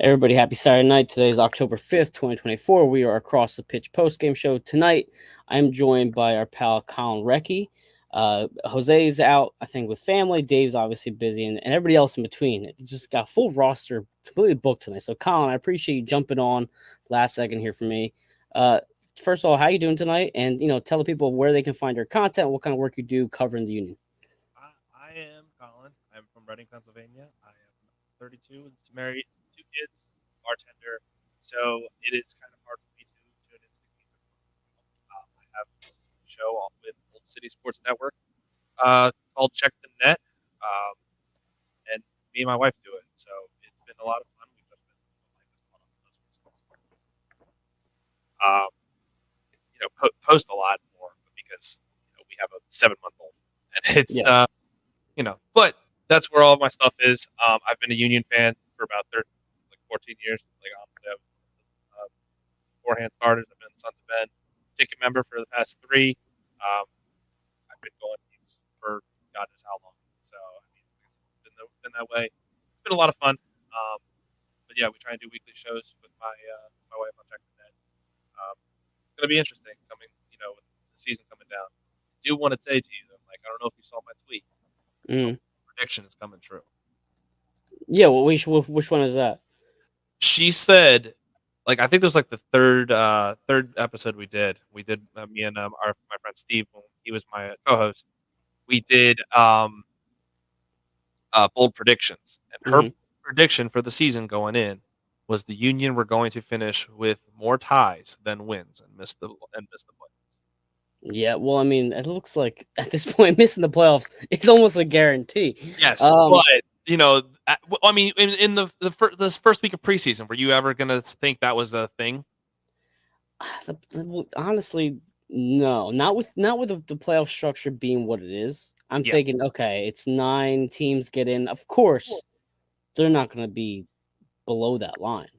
Hey everybody, happy Saturday night. Today is October 5th, 2024. We are across the pitch post game show. Tonight, I'm joined by our pal Colin Recky. Jose's out, I think, with family. Dave's obviously busy, and everybody else in between. It just got full roster completely booked tonight. So, Colin, I appreciate you jumping on last second here for me. Uh, First of all, how you doing tonight? And, tell the people where they can find your content, what kind of work you do covering the Union. I am Colin. I'm from Reading, Pennsylvania. I am 32, married, two kids, bartender. So it is kind of hard for me to tune into the games every once in a while. I have a show with Old City Sports Network called Check the Net, um, and me and my wife do it. So it's been a lot of fun. We've just been my wife has caught up with us recently. Post a lot more because we have a 7 month old, and it's Yeah. but that's where all of my stuff is. I've been a Union fan for about 14 years. Like honestly, I was one of the beforehand starters. I've been Sons of Ben ticket member for the past three. Um, I've been going to games for God knows how long. So I mean, it's been that way. It's been a lot of fun. But yeah, we try and do weekly shows with my wife on Check the Net. It's gonna be interesting coming, with the season coming down. I do want to say to you though, like I don't know if you saw my tweet. Mm. Prediction is coming true. Yeah, well, which one is that? She said, like I think there's like the third episode we did. We did me and my friend Steve when he was my co-host. We did bold predictions, and her Hmm. prediction for the season going in was the Union were going to finish with more ties than wins and miss the play. Yeah, well, I mean, it looks like at this point, missing the playoffs is almost a guarantee. Yes, Um, but I mean, in this first week of preseason, were you ever gonna think that was a thing? well, honestly, no, not with the playoff structure being what it is. I'm Yeah, thinking, okay, it's 9 teams get in. Of course, they're not going to be below that line.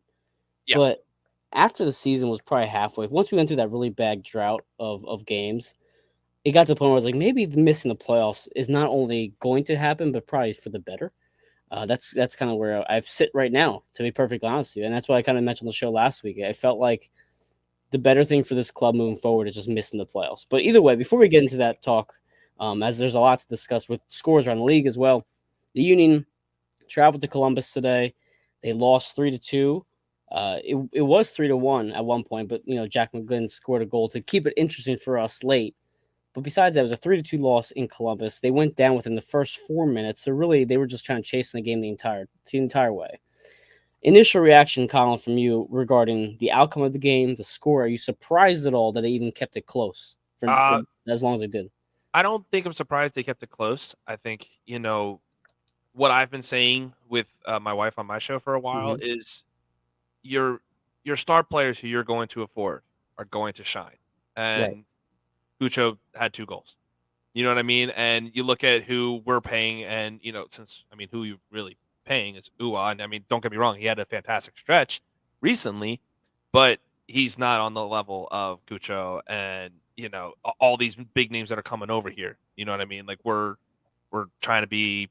yeah, But after the season was probably halfway, once we went through that really bad drought of games, it got to the point where I was like, maybe missing the playoffs is not only going to happen, but probably for the better. That's kind of where I sit right now, to be perfectly honest with you, and that's what I kind of mentioned on the show last week. I felt like the better thing for this club moving forward is just missing the playoffs. But either way, before we get into that talk, as there's a lot to discuss with scores around the league as well, the Union traveled to Columbus today. They lost 3-2. It was 3-1 at one point, but Jack McGlynn scored a goal to keep it interesting for us late. But besides that, it was a 3-2 loss in Columbus. They went down within the first 4 minutes, so really they were just trying to chase the game the entire way. Initial reaction, Colin, from you regarding the outcome of the game, the score. Are you surprised at all that they even kept it close for uh, as long as they did? I don't think I'm surprised they kept it close. I think, what I've been saying with my wife on my show for a while Hmm. is your your star players who you're going to afford are going to shine. Right. And Gucho had 2 goals. You know what I mean? And you look at who we're paying, and since I mean, who you really paying is Ua. And I mean, don't get me wrong, he had a fantastic stretch recently, but he's not on the level of Gucho and all these big names that are coming over here. You know what I mean? Like we're trying to be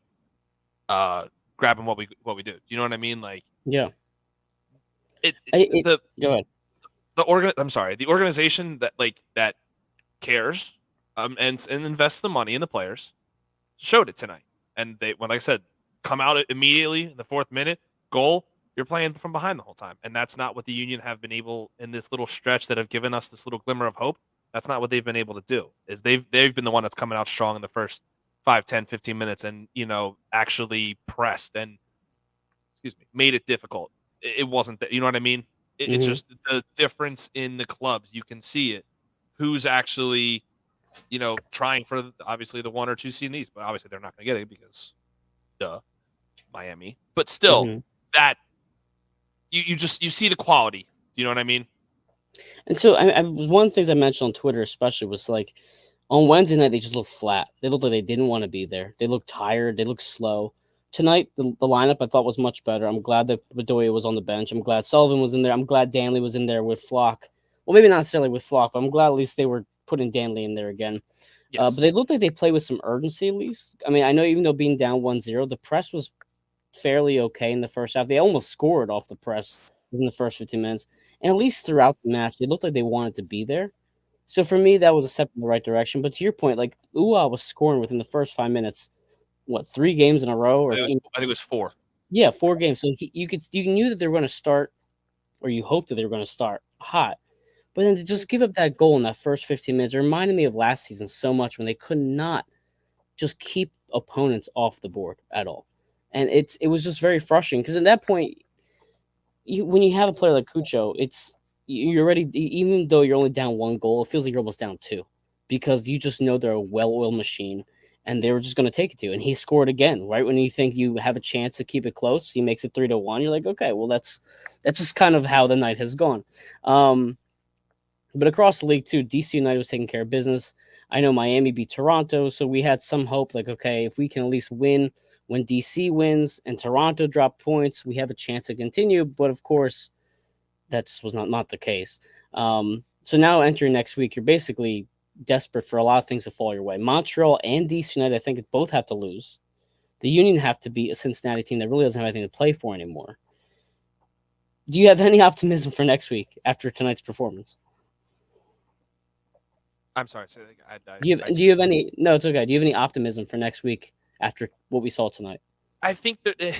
uh grabbing what we do. Do you know what I mean? Like Yeah. it, it I, it, the Go ahead. I'm sorry, the organization that cares and invests the money in the players showed it tonight. And like I said, come out immediately in the 4th minute, goal. You're playing from behind the whole time, and that's not what the Union have been able in this little stretch that have given us this little glimmer of hope. That's not what they've been able to do. Is they've been the one that's coming out strong in the first 5, 10, 15 minutes, and actually pressed and made it difficult. It wasn't that, you know what I mean? It's Hmm. just the difference in the clubs. You can see it. Who's actually trying for obviously the 1 or 2 seed in the East, but obviously they're not going to get it because duh, Miami. But still, Hmm. that you see the quality. Do you know what I mean? And so, one of the things I mentioned on Twitter, especially, was like on Wednesday night they just looked flat. They looked like they didn't want to be there. They looked tired. They looked slow. Tonight, the lineup I thought was much better. I'm glad that Bedoya was on the bench. I'm glad Sullivan was in there. I'm glad Danley was in there with Flock. Well, maybe not necessarily with Flock, but I'm glad at least they were putting Danley in there again. But Yes. they looked like they played with some urgency at least. I mean, I know even though being down 1-0, the press was fairly okay in the first half. They almost scored off the press in the first 15 minutes, and at least throughout the match, they looked like they wanted to be there. So for me, that was a step in the right direction. But to your point, like Ua was scoring within the first 5 minutes. What, 3 games in a row, or I think it was 4. yeah, 4 games. So you knew that they were going to start, or you hoped that they were going to start hot. But then to just give up that goal in that first 15 minutes, it reminded me of last season so much when they could not just keep opponents off the board at all. And it was just very frustrating because at that point, when you have a player like Cucho, you're already, even though you're only down 1 goal, it feels like you're almost down two because you just know they're a well-oiled machine and they were just going to take it to you. And he scored again, right when you think you have a chance to keep it close. He makes it 3-1. You're like, okay, well that's just kind of how the night has gone. Um, but across the league too, DC United was taking care of business. I know Miami beat Toronto, so we had some hope. Like, okay, if we can at least win when DC wins and Toronto drop points, we have a chance to continue. But of course, that just was not the case. So now entering next week, you're basically desperate for a lot of things to fall your way. Montreal and DC United, I think, both have to lose. The Union have to beat a Cincinnati team that really doesn't have anything to play for anymore. Do you have any optimism for next week after tonight's performance? I'm sorry. Say that again. Do you have any? No, it's okay. Do you have any optimism for next week after what we saw tonight? I think that.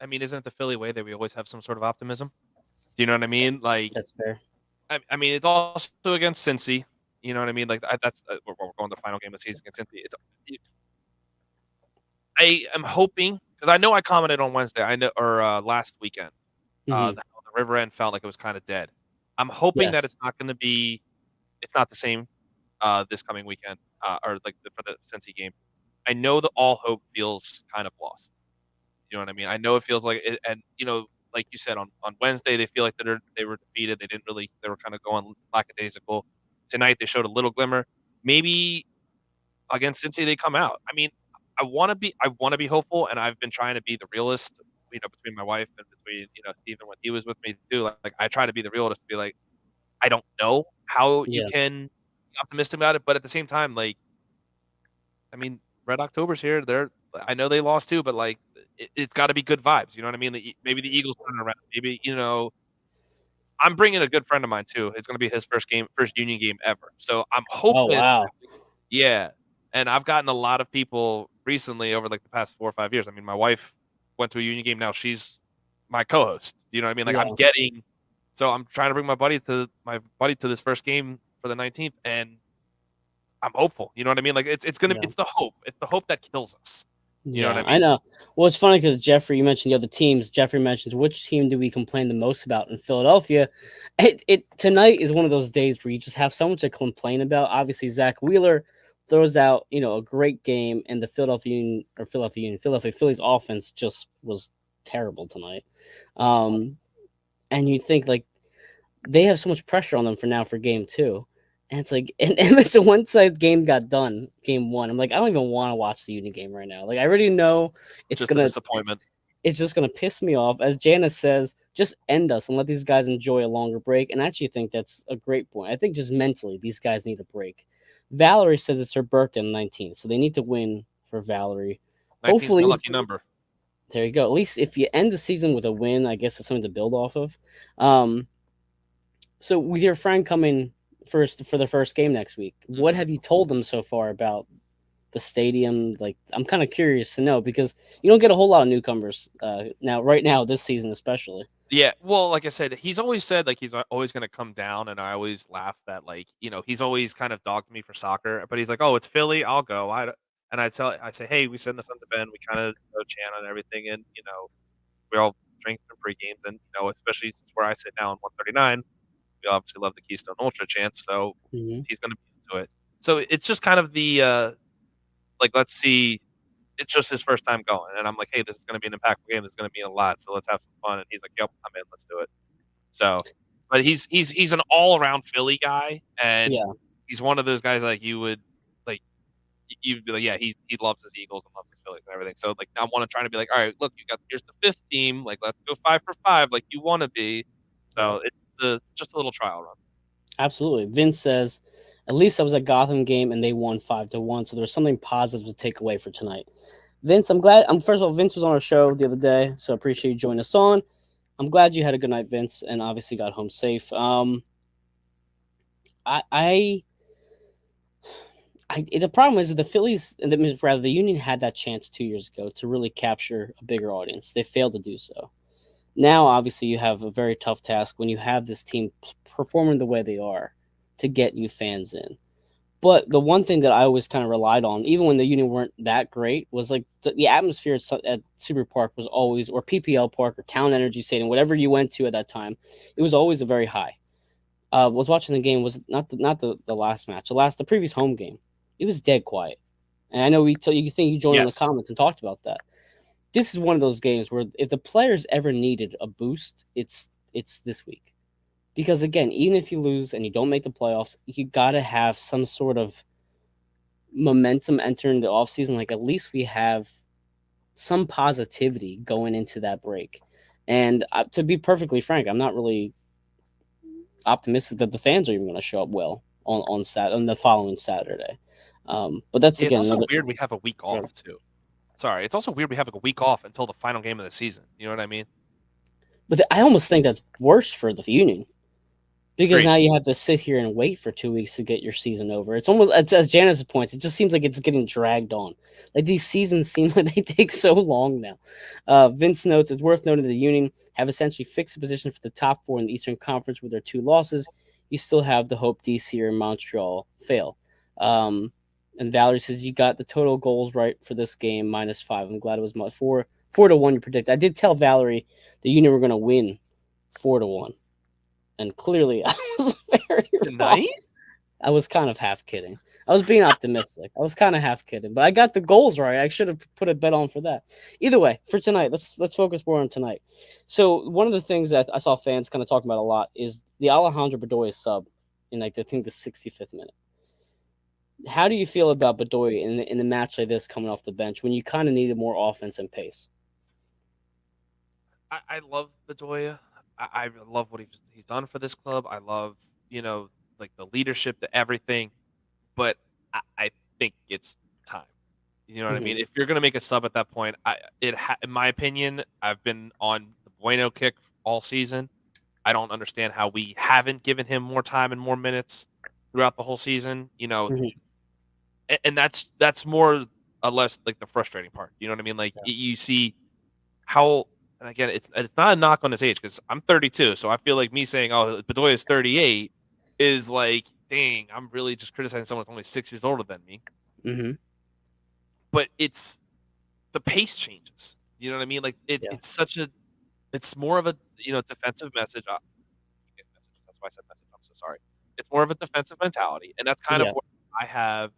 I mean, isn't it the Philly way that we always have some sort of optimism? Do you know what I mean? Like, That's fair. I mean, it's also against Cincy. You know what I mean? Like, that's we're going to the final game of the season against Cincy. I am hoping because I know I commented on Wednesday. I know or last weekend. Hmm. The River End felt like it was kind of dead. I'm hoping that Yes. it's not going to be. It's not the same this coming weekend or like for the Cincy game. I know that all hope feels kind of lost. You know what I mean? I know it feels like it, and like you said on Wednesday, they feel like they were defeated. They didn't really. They were kind of going lackadaisical. Tonight they showed a little glimmer. Maybe against Cincy they come out. I mean, I want to be hopeful, and I've been trying to be the realist. Between my wife and between Steven when he was with me too. Like I try to be the realist to be like, I don't know how you Yeah. can be optimistic about it, but at the same time, like I mean, Red October's here. I know they lost too, but like it's got to be good vibes. You know what I mean? Maybe the Eagles turn around. Maybe I'm bringing a good friend of mine too. It's going to be his first Union game ever. So I'm Oh hoping, wow. yeah. And I've gotten a lot of people recently over like the past 4 or 5 years. I mean, my wife went to a Union game. Now she's my co-host. You know what I mean? Like I'm Yeah. getting. So I'm trying to bring my buddy to this first game for the 19th, and I'm hopeful. You know what I mean? Like Yeah. it's the hope. It's the hope that kills us. You know what Yeah, I I mean? know. Well, it's funny because Jeffrey, you mentioned the other teams. Jeffrey mentions which team do we complain the most about in Philadelphia. It tonight is one of those days where you just have so much to complain about. Obviously, Zach Wheeler throws out a great game, and the Philadelphia Phillies offense just was terrible tonight. Um, and you think like they have so much pressure on them for game two. And it's like, and it's a one side game got done, game one. I'm like, I don't even want to watch the Union game right now. Like, I already know it's Just a gonna, disappointment. it's just gonna piss me off. As Janice says, just end us and let these guys enjoy a longer break. And I actually think that's a great point. I think just mentally, these guys need a break. Valerie says it's her birthday on the 19th, so they need to win for Valerie. 19's my Hopefully, lucky number. there you go. At least if you end the season with a win, I guess it's something to build off of. Um, So with your friend coming first for the first game next week, what Hmm. have you told them so far about the stadium? Like, I'm kind of curious to know because you don't get a whole lot of newcomers right now this season especially. Yeah, well, like I said, he's always said like he's always going to come down, and I always laugh that like he's always kind of dogged me for soccer, but he's like, oh, it's Philly, I'll go. And I say, hey, we send the Sons of Ben, we kind of chant on everything, and we all drink some pre games, and especially since where I sit now in 139, we obviously love the Keystone Ultra chants, so Hmm. he's going to be into it. So it's just kind of the like let's see. It's just his first time going, and I'm like, hey, this is going to be an impactful game. There's going to be a lot, so let's have some fun. And he's like, yep, I'm in. Let's do it. So, but he's an all around Philly guy, and Yeah, he's one of those guys like you would like you'd be like, yeah, he loves his Eagles and loves his Phillies and everything. So like I want to try to be like, all right, look, here's the fifth team, like let's go 5 for 5, like you want to be. yeah, So it's just a little trial run. absolutely. Vince says, at least I was at Gotham game and they won 5-1, so there was something positive to take away for tonight. Vince, I'm glad. I'm first of all, Vince was on our show the other day, so I appreciate you joining us on. I'm glad you had a good night, Vince, and obviously got home safe. I, I, the problem is that the Phillies, and rather the Union had that chance 2 years ago to really capture a bigger audience. They failed to do so. Now, obviously, you have a very tough task when you have this team performing the way they are to get new fans in. But the one thing that I always kind of relied on, even when the Union weren't that great, was like the atmosphere at Super Park was always, or PPL Park or Town Energy Stadium, whatever you went to at that time, it was always a very high. Was watching the game, was not the last match, the previous home game. It was dead quiet, and I know you think you joined in the Yes. comments and talked about that. This is one of those games where if the players ever needed a boost, it's this week. Because again, even if you lose and you don't make the playoffs, you got to have some sort of momentum entering the offseason. Like at least we have some positivity going into that break. And to be perfectly frank, I'm not really optimistic that the fans are even going to show up well on the following Saturday. But that's Yeah, it's again also another. weird we have a week off too. Sorry, it's also weird we have a week off until the final game of the season. You know what I mean? But I almost think that's worse for the Union because Agreed. now you have to sit here and wait for 2 weeks to get your season over. It's almost as Janice points. It just seems like it's getting dragged on. Like these seasons seem like they take so long now. Vince notes it's worth noting that the Union have essentially fixed the position for the top four in the Eastern Conference with their two losses. You still have the hope DC or Montreal fail. Um, and Valerie says you got the total goals right for this game -5. I'm glad it was 4-1 you predict. I did tell Valerie the Union were going to win 4-1, and clearly I was very wrong. Tonight? I was kind of half kidding. I was being optimistic. I was kind of half kidding, but I got the goals right. I should have put a bet on for that. Either way, for tonight, let's focus more on tonight. So one of the things that I saw fans kind of talking about a lot is the Alejandro Bedoya sub in like I think the 65th minute. How do you feel about Bedoya in the match like this coming off the bench when you kind of needed more offense and pace? I love Bedoya. I love what he's done for this club. I love, you know, like the leadership, the everything. But I think it's time. You know what I Hmm. mean? If you're gonna make a sub at that point, in my opinion, I've been on the Bueno kick all season. I don't understand how we haven't given him more time and more minutes throughout the whole season. You know, Hmm. and that's more or less like the frustrating part. You know what I mean? Like you see how, and again, it's not a knock on his age because I'm 32, so I feel like me saying, "Oh, Bedoya is 38," is like, dang, I'm really just criticizing someone that's only 6 years older than me. Hmm. But it's the pace changes. You know what I mean? Like Yeah. it's more of a defensive message. That's why I said message. I'm so sorry. It's more of a defensive mentality, and that's kind of Yeah. where I have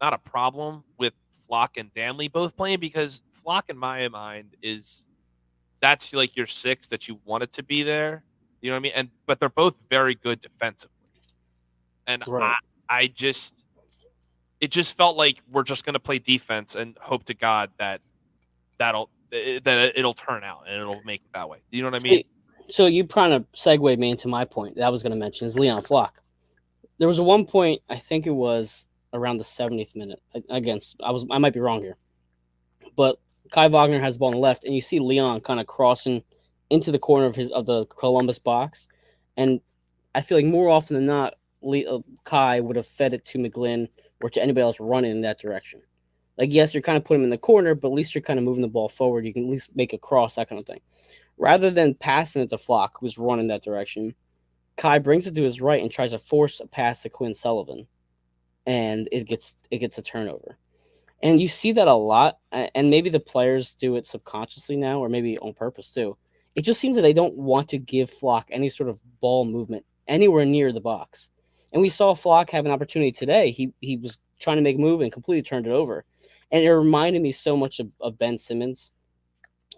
not a problem with Flock and Danley both playing because Flock, in my mind, is that's like your six that you want it to be there. You know what I mean? And but they're both very good defensively, and Right. I just it just felt like we're just gonna play defense and hope to God that it'll turn out and it'll make it that way. You know what I So, mean? so you kind of segued me into my point that I was going to mention is Leon Flock. There was a one point, I think it was around the 70th minute against, I might be wrong here, but Kai Wagner has the ball on the left, and you see Leon kind of crossing into the corner of the Columbus box, and I feel like more often than not, Kai would have fed it to McGlynn or to anybody else running in that direction. Like, yes, you're kind of putting him in the corner, but at least you're kind of moving the ball forward. You can at least make a cross, that kind of thing. Rather than passing it to Flock, who's running that direction, Kai brings it to his right and tries to force a pass to Quinn Sullivan, and it gets a turnover. And you see that a lot, and maybe the players do it subconsciously now, or maybe on purpose too. It just seems that they don't want to give Flock any sort of ball movement anywhere near the box. And we saw Flock have an opportunity today. He was trying to make a move and completely turned it over. And it reminded me so much of Ben Simmons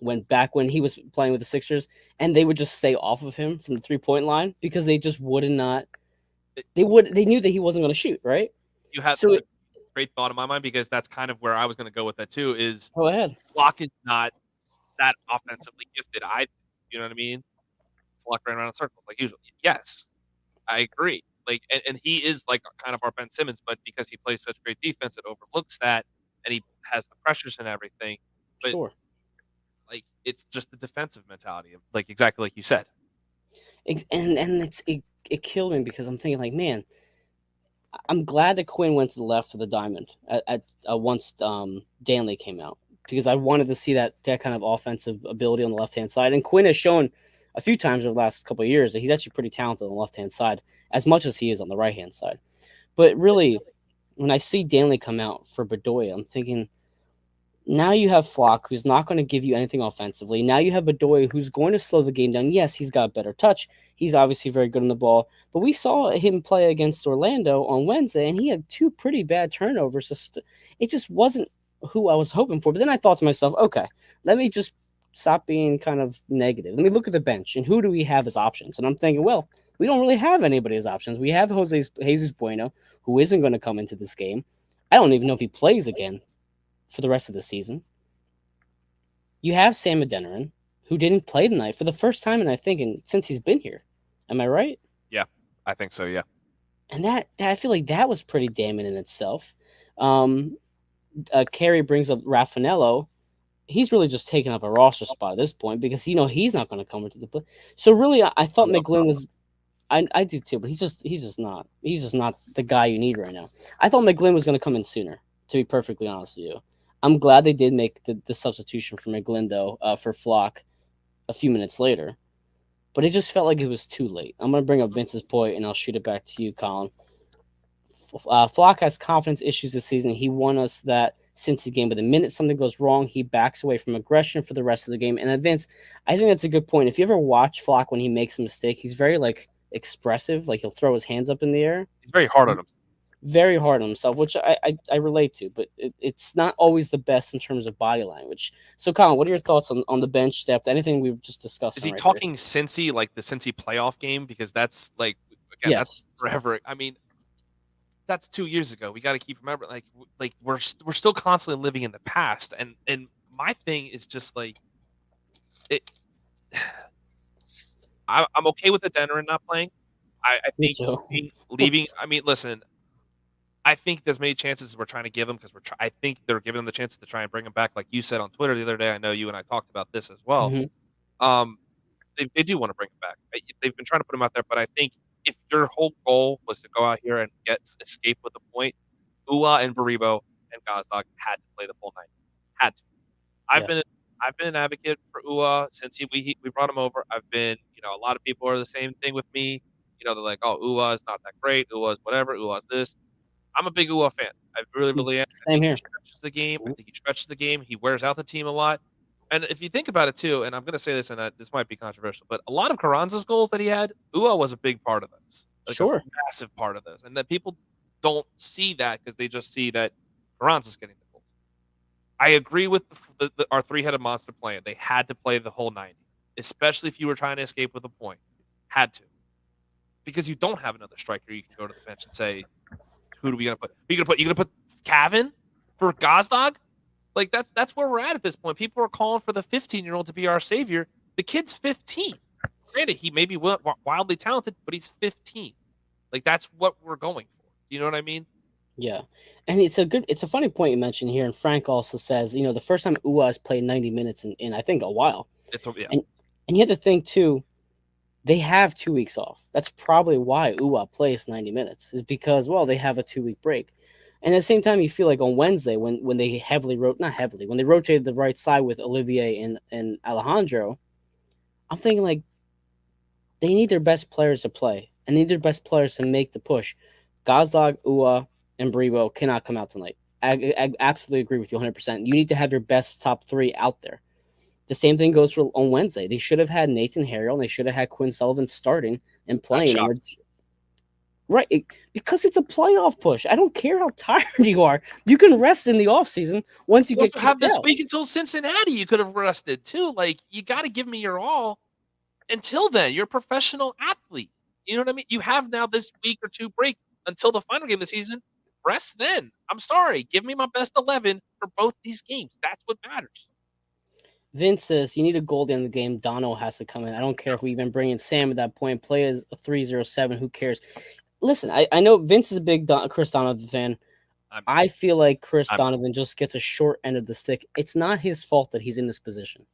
when he was playing with the Sixers, and they would just stay off of him from the 3 point line because they just would not. They knew that he wasn't going to shoot, right? You had So a great thought in my mind because that's kind of where I was going to go with that too. Is go ahead. Flock is not that offensively gifted. You know what I mean? Flock ran around in circles like usual. Yes, I agree. Like, and he is like kind of our Ben Simmons, but because he plays such great defense, it overlooks that. and he has the pressures and everything. But Sure. like it's just the defensive mentality of like exactly like you said. And it killed me because I'm thinking like, man, I'm glad that Quinn went to the left for the diamond at once Danley came out because I wanted to see that kind of offensive ability on the left hand side. And Quinn has shown a few times over the last couple of years that he's actually pretty talented on the left hand side as much as he is on the right hand side. But really, when I see Danley come out for Bedoya, I'm thinking now you have Flock, who's not going to give you anything offensively. Now you have Bedoya, who's going to slow the game down. Yes, he's got better touch. He's obviously very good on the ball. But we saw him play against Orlando on Wednesday, and he had two pretty bad turnovers. It just wasn't who I was hoping for. But then I thought to myself, okay, let me just stop being kind of negative. Let me look at the bench, and who do we have as options? And I'm thinking, well, we don't really have anybody as options. We have Jesus Bueno, who isn't going to come into this game. I don't even know if he plays again for the rest of the season. You have Sam Adeniran, who didn't play tonight for the first time, and I think since he's been here. Am I right? Yeah, I think so. Yeah. And that I feel like that was pretty damning in itself. Carey brings up Raffanello. He's really just taking up a roster spot at this point because he's not going to come into the play. So really, I thought McGlynn was. I do too, but he's just not the guy you need right now. I thought McGlynn was going to come in sooner. To be perfectly honest with you, I'm glad they did make the substitution for McGlynn though for Flock a few minutes later, but it just felt like it was too late. I'm going to bring up Vince's point and I'll shoot it back to you, Colin. Flock has confidence issues this season. He won us that since the game, but the minute something goes wrong, he backs away from aggression for the rest of the game. And Vince, I think that's a good point. If you ever watch Flock when he makes a mistake, he's very expressive. Like he'll throw his hands up in the air. He's very hard on him. Very hard on himself, which I relate to, but it's not always the best in terms of body language. So, Colin, what are your thoughts on the bench depth? Anything we've just discussed? Is he talking Cincy, like the Cincy playoff game? Because that's like, again, that's forever. I mean, that's 2 years ago. We got to keep remembering, like we're still constantly living in the past. And my thing is just like it. I'm okay with the Adeniran not playing. I think leaving. I mean, listen. I think there's many chances we're trying to give him because I think they're giving him the chance to try and bring him back, like you said on Twitter the other day. I know you and I talked about this as well. Mm-hmm. They do want to bring him back. They've been trying to put him out there, but I think if your whole goal was to go out here and escape with a point, Ua and Baribo and Gazdag had to play the full night. Had to. I've been an advocate for Ua since we brought him over. I've been, a lot of people are the same thing with me. They're like, oh, Ua is not that great. Ua is whatever. Ua is this. I'm a big Ua fan. I really, really am. Same here. He stretches the game. I think he stretches the game. He wears out the team a lot. And if you think about it too, and I'm going to say this, and this might be controversial, but a lot of Carranza's goals that he had, Ua was a big part of this. Sure. A massive part of this. And that people don't see that because they just see that Carranza's getting the goals. I agree with our three-headed monster plan. They had to play the whole 90, especially if you were trying to escape with a point. Had to. Because you don't have another striker you can go to the bench and say, who are we gonna put? You gonna put Cavan for Gazdag? Like that's where we're at this point. People are calling for the 15-year-old to be our savior. The kid's 15. Granted, he may be wildly talented, but he's 15. Like that's what we're going for. You know what I mean? Yeah, and it's a funny point you mentioned here. And Frank also says, the first time Ua has played 90 minutes in I think a while. And you have to think too. They have 2 weeks off. That's probably why Ua plays 90 minutes, is because, well, they have a 2-week break. And at the same time, you feel like on Wednesday, when they when they rotated the right side with Olivier and Alejandro, I'm thinking like they need their best players to play and they need their best players to make the push. Gazdag, Ua, and Baribo cannot come out tonight. I absolutely agree with you 100%. You need to have your best top three out there. The same thing goes for on Wednesday. They should have had Nathan Harrell and they should have had Quinn Sullivan starting and playing. Right, because it's a playoff push. I don't care how tired you are. You can rest in the offseason once you get kicked have this out. week until Cincinnati. You could have rested too. Like you got to give me your all. Until then, you're a professional athlete. You know what I mean? You have now this week or two break until the final game of the season. Rest then. I'm sorry. Give me my best 11 for both these games. That's what matters. Vince says you need a goal at the end of the game. Dono has to come in. I don't care if we even bring in Sam at that point. Play as a 3-0-7. Who cares? Listen, I know Vince is a big Chris Donovan fan. I feel like Chris I'm- Donovan just gets a short end of the stick. It's not his fault that he's in this position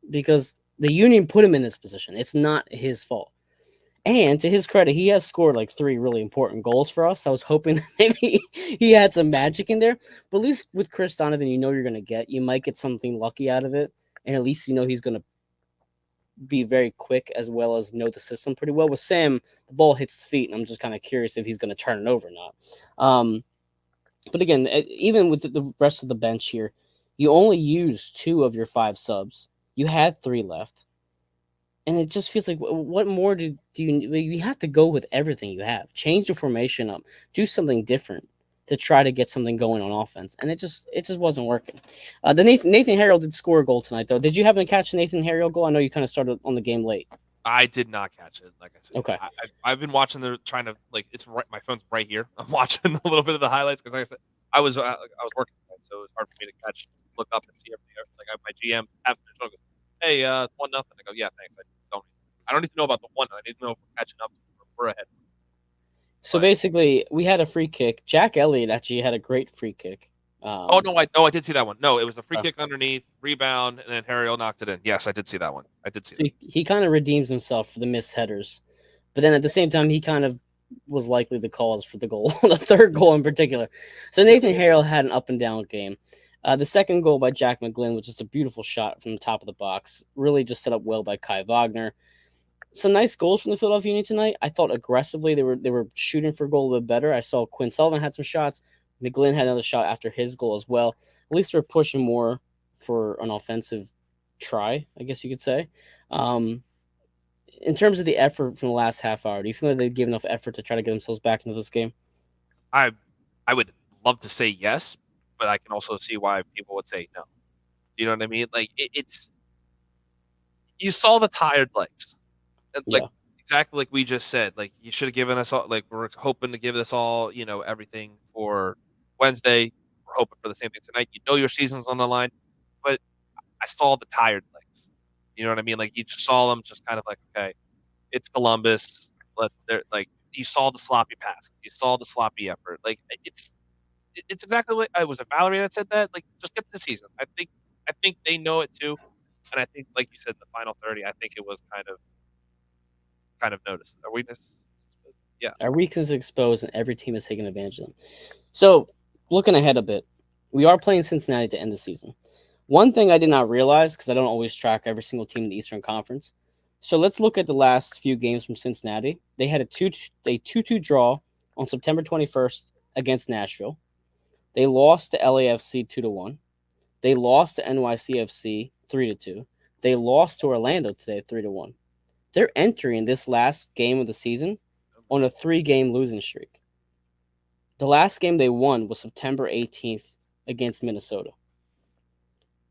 because the Union put him in this position. It's not his fault. And to his credit, he has scored like 3 really important goals for us. I was hoping that maybe he had some magic in there. But at least with Chris Donovan, you know you're going to get. You might get something lucky out of it. And at least you know he's going to be very quick as well as know the system pretty well. With Sam, the ball hits his feet, and I'm just kind of curious if he's going to turn it over or not. But again, even with the rest of the bench here, you only used 2 of your 5 subs. You had 3 left. And it just feels like what more do you have to go with everything you have? Change the formation up, do something different to try to get something going on offense, and it just wasn't working. The Nathan Harrell did score a goal tonight though. Did you happen to catch the Nathan Harrell goal? I know you kind of started on the game late. I did not catch it. Like I said, Okay, I've been watching trying to it's right. My phone's right here. I'm watching a little bit of the highlights because like I said I was working, so it was hard for me to look up and see everything. Like my GM's after goes, hey, 1-0. I go, yeah, thanks. I don't need to know about the one. I need to know if we're catching up. We're ahead. so basically we had a free kick. Jack Elliott actually had a great free kick. I did see that one. No, it was a free kick underneath, rebound, and then Harriel knocked it in. Yes, I did see that one. I did see So that. he kind of redeems himself for the missed headers, but then at the same time he kind of was likely the cause for the goal, the third goal in particular. So Nathan Harrell had an up and down game. The second goal by Jack McGlynn was just a beautiful shot from the top of the box. Really just set up well by Kai Wagner. Some nice goals from the Philadelphia Union tonight. I thought aggressively they were shooting for a goal a little bit better. I saw Quinn Sullivan had some shots. McGlynn had another shot after his goal as well. At least they're pushing more for an offensive try, I guess you could say. Um, in terms of the effort from the last half hour, do you feel like they give enough effort to try to get themselves back into this game? I would love to say yes, but I can also see why people would say no. You know what I mean? Like it's you saw the tired legs, like Yeah. exactly like we just said. Like you should have given us all. Like we're hoping to give us all, everything for Wednesday. We're hoping for the same thing tonight. You know your season's on the line, but I saw the tired legs. You know what I mean? Like you just saw them, just kind of like, okay, it's Columbus. Like you saw the sloppy passes, you saw the sloppy effort. Like it's exactly what I was. It Valerie that said that. Like just get to the season. I think they know it too, and I think like you said, the final 30. I think it was kind of noticed. Are we just yeah. Our weakness is exposed, and every team is taking advantage of them. So, looking ahead a bit, we are playing Cincinnati to end the season. One thing I did not realize, because I don't always track every single team in the Eastern Conference. So let's look at the last few games from Cincinnati. They had a 2-2 draw on September 21st against Nashville. They lost to LAFC 2-1. They lost to NYCFC 3-2. They lost to Orlando today 3-1. They're entering this last game of the season on a 3-game losing streak. The last game they won was September 18th against Minnesota.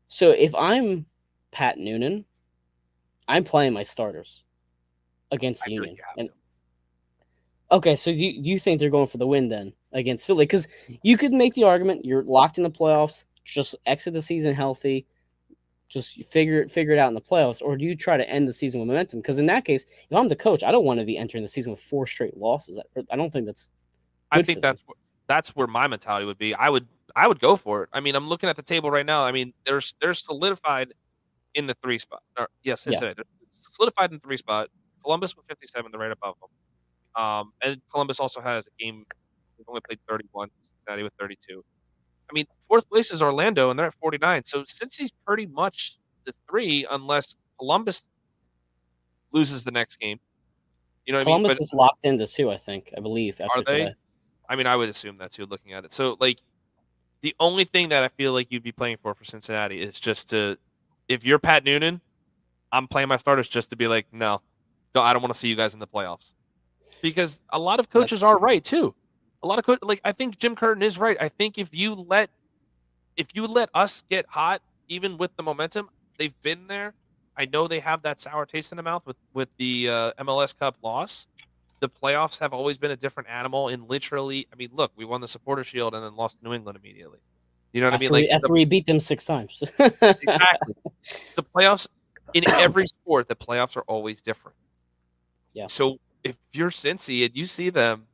So if I'm Pat Noonan, I'm playing my starters against I the feel Union. like you have And to. okay, so you think they're going for the win then against Philly? Because you could make the argument you're locked in the playoffs, just exit the season healthy, just figure it out in the playoffs, or do you try to end the season with momentum? Because in that case, if I'm the coach, I don't want to be entering the season with 4 straight losses. I don't think that's I good for think them. that's where my mentality would be. I would go for it. I mean, I'm looking at the table right now. I mean, they're solidified in the 3 spot. Or, yes, Yeah, Cincinnati. They're solidified in the 3 spot. Columbus with 57, they're right above them. And Columbus also has a game. They've only played 31. Cincinnati with 32. I mean, fourth place is Orlando, and they're at 49. So Cincy's pretty much the 3, unless Columbus loses the next game. You know what I mean? Columbus But is locked into 2, I believe, are after they? today. I mean, I would assume that too, looking at it. So, like, the only thing that I feel like you'd be playing for Cincinnati is just to, if you're Pat Noonan, I'm playing my starters just to be like, no, I don't want to see you guys in the playoffs. Because a lot of coaches That's are right too. A lot of like I think Jim Curtin is right. I think if you let us get hot, even with the momentum, they've been there. I know they have that sour taste in the mouth with the MLS Cup loss. The playoffs have always been a different animal. In literally, I mean, look, we won the Supporter Shield and then lost to New England immediately. You know what I mean? after we Like after we beat them 6 times. exactly the playoffs in every sport. The playoffs are always different. Yeah. So if you're Cincy and you see them,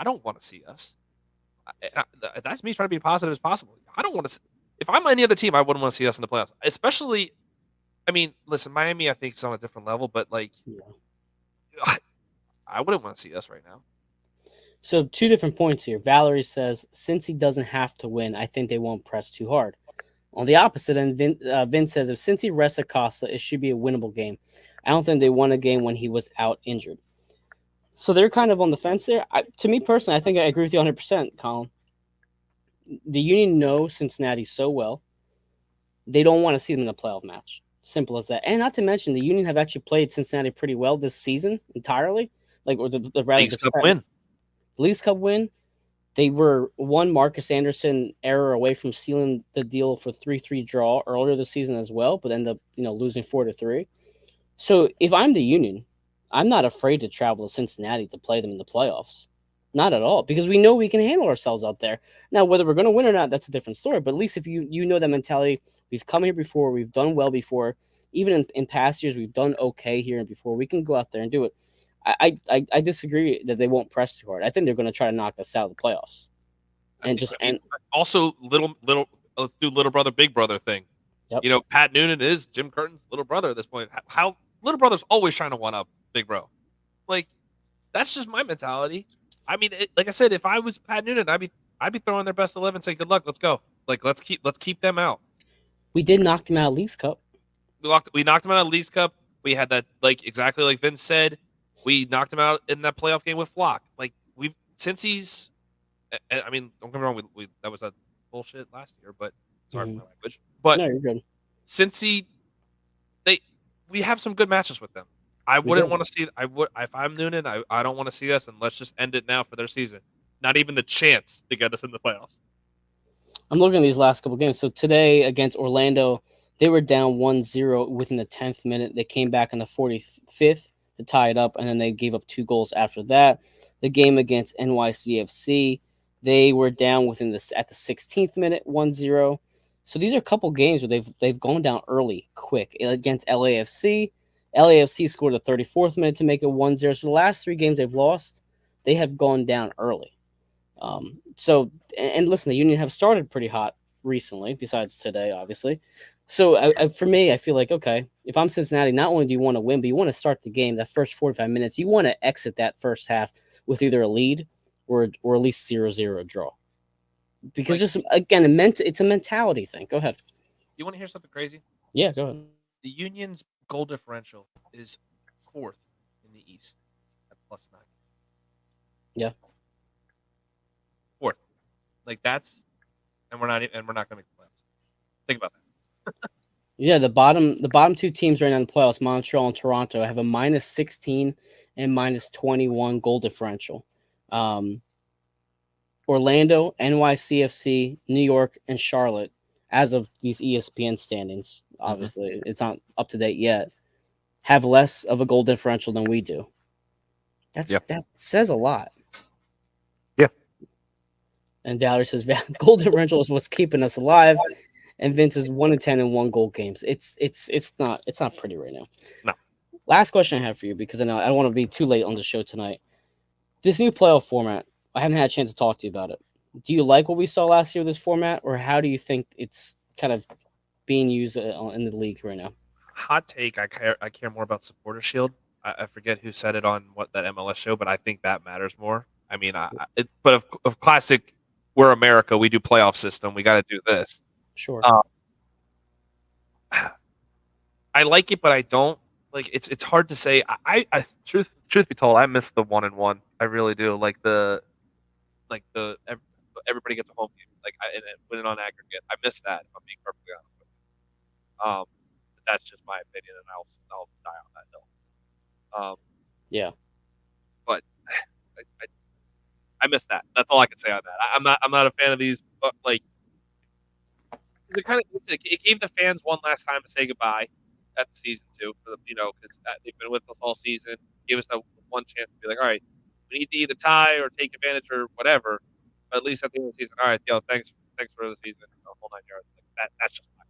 I don't want to see us. That's me trying to be positive as possible. I don't want to. If I'm any other team, I wouldn't want to see us in the playoffs. Especially, I mean, listen, Miami, I think is on a different level, but like, Yeah. I wouldn't want to see us right now. So two different points here. Valerie says, since he doesn't have to win, I think they won't press too hard. On the opposite end, Vince says, if since he rests Acosta, it should be a winnable game. I don't think they won a game when he was out injured. So they're kind of on the fence there. To me personally, I think I agree with you 100%, Colin. The Union knows Cincinnati so well. They don't want to see them in a playoff match. Simple as that. And not to mention, the Union have actually played Cincinnati pretty well this season entirely. Like, or the rather Leagues Cup win. Leagues Cup win. They were one Marcus Anderson error away from sealing the deal for 3-3 draw earlier this season as well, but ended up losing 4-3. So if I'm the Union, I'm not afraid to travel to Cincinnati to play them in the playoffs. Not at all, because we know we can handle ourselves out there. Now, whether we're going to win or not, that's a different story. But at least if you know that mentality, we've come here before, we've done well before. Even in past years, we've done okay here and before. We can go out there and do it. I disagree that they won't press too hard. I think they're going to try to knock us out of the playoffs. And Also little let's do little brother big brother thing. Yep. Pat Noonan is Jim Curtin's little brother at this point. How little brother's always trying to one up big bro. Like that's just my mentality. I mean, like I said, if I was Pat Noonan, I'd be throwing their best 11, say good luck, let's go. Like let's keep them out. We did knock them out of Leagues Cup. We knocked them out of Leagues Cup. We had that exactly like Vince said. We knocked him out in that playoff game with Flock. Like since he's. I mean, don't get me wrong. We that was a bullshit last year, but sorry for my language. But no, you're good. Since we have some good matches with them. I wouldn't want to see. If I'm Noonan. I don't want to see us, and let's just end it now for their season. Not even the chance to get us in the playoffs. I'm looking at these last couple games. So today against Orlando, they were down 1-0 within the 10th minute. They came back in the 45th to tie it up, and then they gave up 2 goals after that. The game against NYCFC, they were down at the 16th minute, 1-0. So these are a couple games where they've gone down early, quick. Against LAFC, LAFC scored the 34th minute to make it 1-0. So the last 3 games they've lost, they have gone down early. So listen, the Union have started pretty hot recently, besides today, obviously. So for me, I feel like, okay, if I'm Cincinnati, not only do you want to win, but you want to start the game, that first 45 minutes, you want to exit that first half with either a lead or at least 0-0 draw. Because just, again, it's a mentality thing. Go ahead. You want to hear something crazy? Yeah, go ahead. The Union's goal differential is 4th in the East at +9. Yeah. 4th. Like that's, and we're not going to make the playoffs. Think about that. Yeah, the bottom 2 teams right now in the playoffs, Montreal and Toronto, have a -16 and -21 goal differential. Orlando, NYCFC, New York, and Charlotte, as of these ESPN standings, obviously it's not up to date yet, have less of a goal differential than we do. That says a lot. Yeah. And Valerie says goal differential is what's keeping us alive. And Vince is 1-10 in 1 goal games. It's not pretty right now. No. Last question I have for you, because I know I don't want to be too late on the show tonight. This new playoff format, I haven't had a chance to talk to you about it. Do you like what we saw last year with this format, or how do you think it's kind of being used in the league right now? Hot take. I care more about Supporter Shield. I forget who said it on that MLS show, but I think that matters more. I mean, but of classic, we're America. We do playoff system. We got to do this. Sure. I like it, but I don't. Like it's hard to say. I truth be told, I miss the 1-1. I really do. Everybody gets a home game. And win it on aggregate. I miss that. If I'm being perfectly honest with you. That's just my opinion, and I'll die on that hill. Yeah. But I miss that. That's all I can say on that. I'm not a fan of these. But it gave the fans one last time to say goodbye at the season too, because they've been with us all season. Give us that one chance to be like, all right, we need to either tie or take advantage or whatever. But at least at the end of the season, all right, thanks for the season, whole 9 yards. That's just my.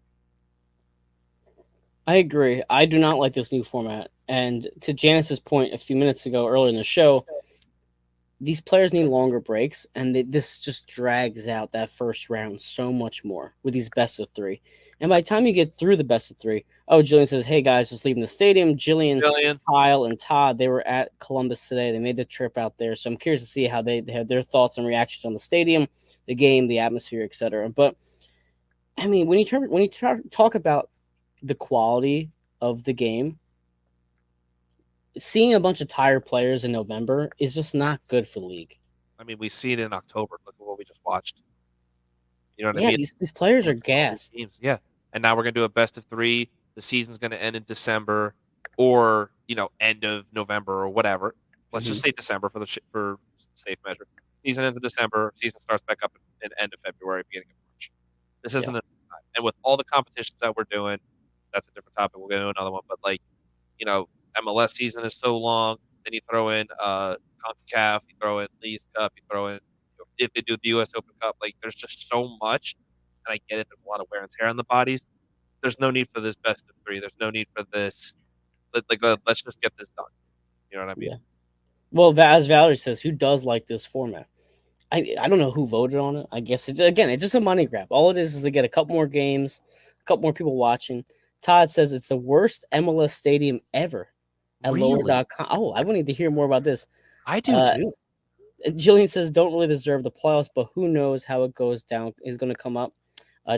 I agree. I do not like this new format. And to Janice's point a few minutes ago, earlier in the show, these players need longer breaks, and this just drags out that first round so much more with these best of three. And by the time you get through the best of three, oh, Jillian says, "Hey guys, just leaving the stadium." Jillian, Jillian. Kyle, and Todd, they were at Columbus today. They made the trip out there, so I'm curious to see how they had their thoughts and reactions on the stadium, the game, the atmosphere, etc. But I mean, when you talk about the quality of the game, seeing a bunch of tired players in November is just not good for the league. I mean, we see it in October. Look at what we just watched. You know what I Yeah, mean? these players are All these gassed. teams, yeah. And now we're gonna do a best of 3. The season's gonna end in December, or end of November or whatever. Let's Mhm. just say December for safe measure. Season ends in December. Season starts back up in end of February, beginning of March. This Yeah, isn't enough time. And with all the competitions that we're doing, that's a different topic. We'll get into another one. But you know, MLS season is so long. Then you throw in CONCACAF, you throw in Leagues Cup, you throw in if they do the U.S. Open Cup. Like there's just so much, and I get it. There's a lot of wear and tear on the bodies. There's no need for this best of 3. There's no need for this. Let's just get this done. You know what I mean? yeah. Well, as Valerie says, who does like this format? I don't know who voted on it. I guess it's just a money grab. All it is to get a couple more games, a couple more people watching. Todd says it's the worst MLS stadium ever at Really? lower.com. Oh, I need to hear more about this. I do Uh, too. Jillian says don't really deserve the playoffs, but who knows how it goes down is going to come up.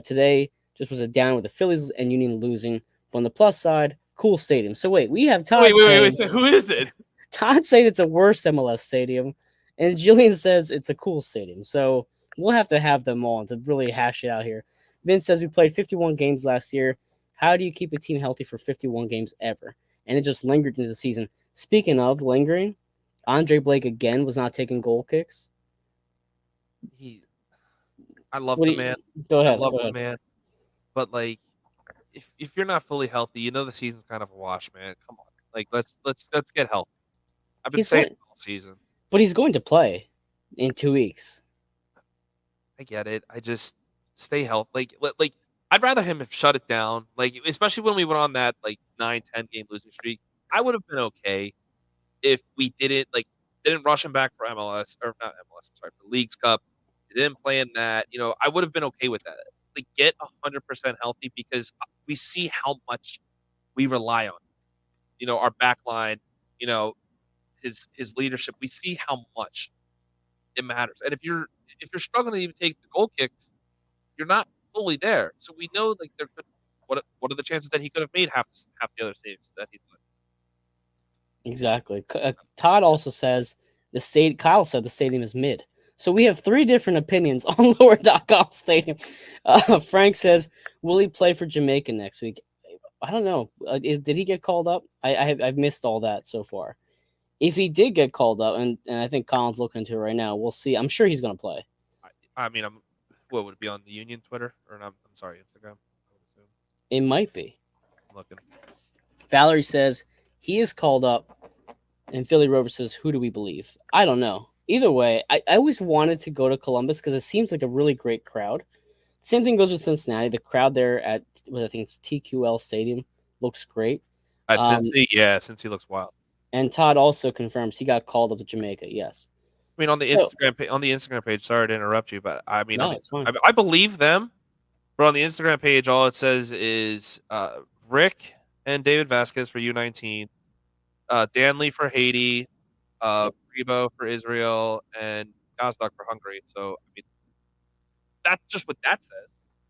Today just was a down with the Phillies and Union losing. From the plus side, cool stadium. So wait, we have Wait, Todd wait, wait, saying wait. So who is it? Todd saying it's a worse MLS stadium, and Jillian says it's a cool stadium. So we'll have them on to really hash it out here. Vince says we played 51 games last year. How do you keep a team healthy for 51 games ever? And it just lingered into the season. Speaking of lingering, Andre Blake again was not taking goal kicks. He. I love What do the you, man. go I ahead. love Go the ahead. man. But if you're not fully healthy, the season's kind of a wash, man. Come on. Let's get healthy. I've been He's saying going, it all season. but he's going to play in 2 weeks. I get it. I just stay healthy. I'd rather him have shut it down. Especially when we went on that 9-10 game losing streak. I would have been okay if we didn't rush him back for MLS, or not MLS. I'm sorry, for the Leagues Cup. He didn't play in that. I would have been okay with that. Get 100% healthy, because we see how much we rely on. Our back line. You know his leadership. We see how much it matters. And if you're struggling to even take the goal kicks, you're not fully there. So we know there could what are the chances that he could have made half the other saves that he's like. Exactly. Todd also says the state. Kyle said the stadium is mid. So we have three different opinions on lower.com stadium. Frank says, will he play for Jamaica next week? I don't know. Did he get called up? I've missed all that so far. If he did get called up, and I think Colin's looking into it right now, we'll see. I'm sure he's going to play. I mean, what would it be on the Union Twitter, or I'm sorry, Instagram? I would assume. It might be. I'm looking. Valerie says he is called up, and Philly Rover says, who do we believe? I don't know. Either way, I always wanted to go to Columbus because it seems like a really great crowd. Same thing goes with Cincinnati. The crowd there at what I think it's TQL Stadium looks great. At Cincy, yeah, Cincy looks wild. And Todd also confirms he got called up to Jamaica. Yes. I mean, on the So, Instagram page. Sorry to interrupt you, but I mean, no, it's fine. I believe them. But on the Instagram page, all it says is Rick and David Vasquez for U19, Danley for Haiti, Rebo for Israel, and Gazdag for Hungary. So I mean, that's just what that says.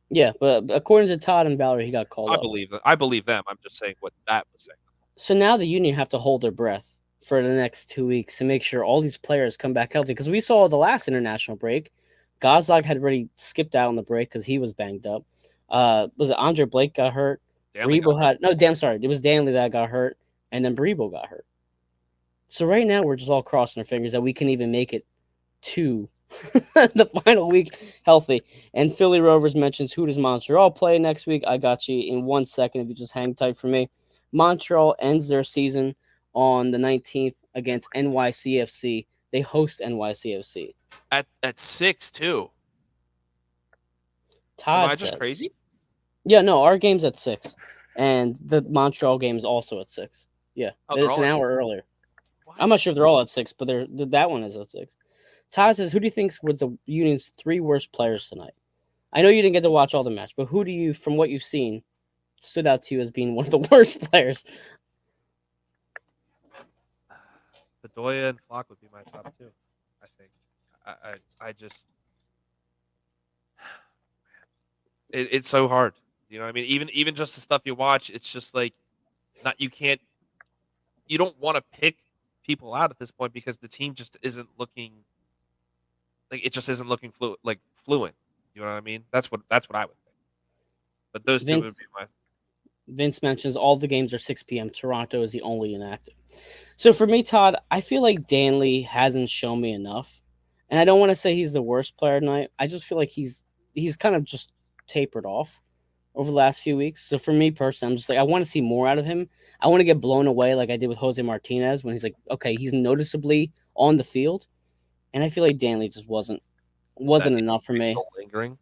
Yeah, but according to Todd and Valerie, he got called up. I believe them. I'm just saying what that was saying. So now the Union have to hold their breath for the next 2 weeks to make sure all these players come back healthy. Because we saw the last international break, Gazdag had already skipped out on the break because he was banged up. Was it Andre Blake got hurt? Rebo had no. Damn, sorry, it was Danley that got hurt, and then Rebo got hurt. So right now we're just all crossing our fingers that we can even make it to the final week healthy. And Philly Rovers mentions who does Montreal play next week? I got you in 1 second if you just hang tight for me. Montreal ends their season on the 19th against NYCFC. They host NYCFC. At 6 too. Todd Am I says, just crazy? Yeah, no, our game's at 6. And the Montreal game is also at 6. Yeah, Oh, it's an hour earlier. I'm not sure if they're all at 6, but that one is at 6. Todd says, "Who do you think was the Union's 3 worst players tonight?" I know you didn't get to watch all the match, but who do you, from what you've seen, stood out to you as being one of the worst players? Bedoya and Flock would be my top 2. I think. I just it's so hard. You know what I mean? Even just the stuff you watch, it's just like not you don't want to pick people out at this point because the team just isn't looking like it just isn't looking fluent. You know what I mean? That's what I would think. But those two would be Vince my Vince mentions all the games are 6 p.m. Toronto is the only inactive. So for me, Todd, I feel like Danley hasn't shown me enough, and I don't want to say he's the worst player tonight. I just feel like he's kind of just tapered off over the last few weeks. So for me personally, I'm just like I want to see more out of him. I want to get blown away like I did with Jose Martinez when he's like, okay, he's noticeably on the field, and I feel like Danley just that wasn't enough for injury me. still lingering.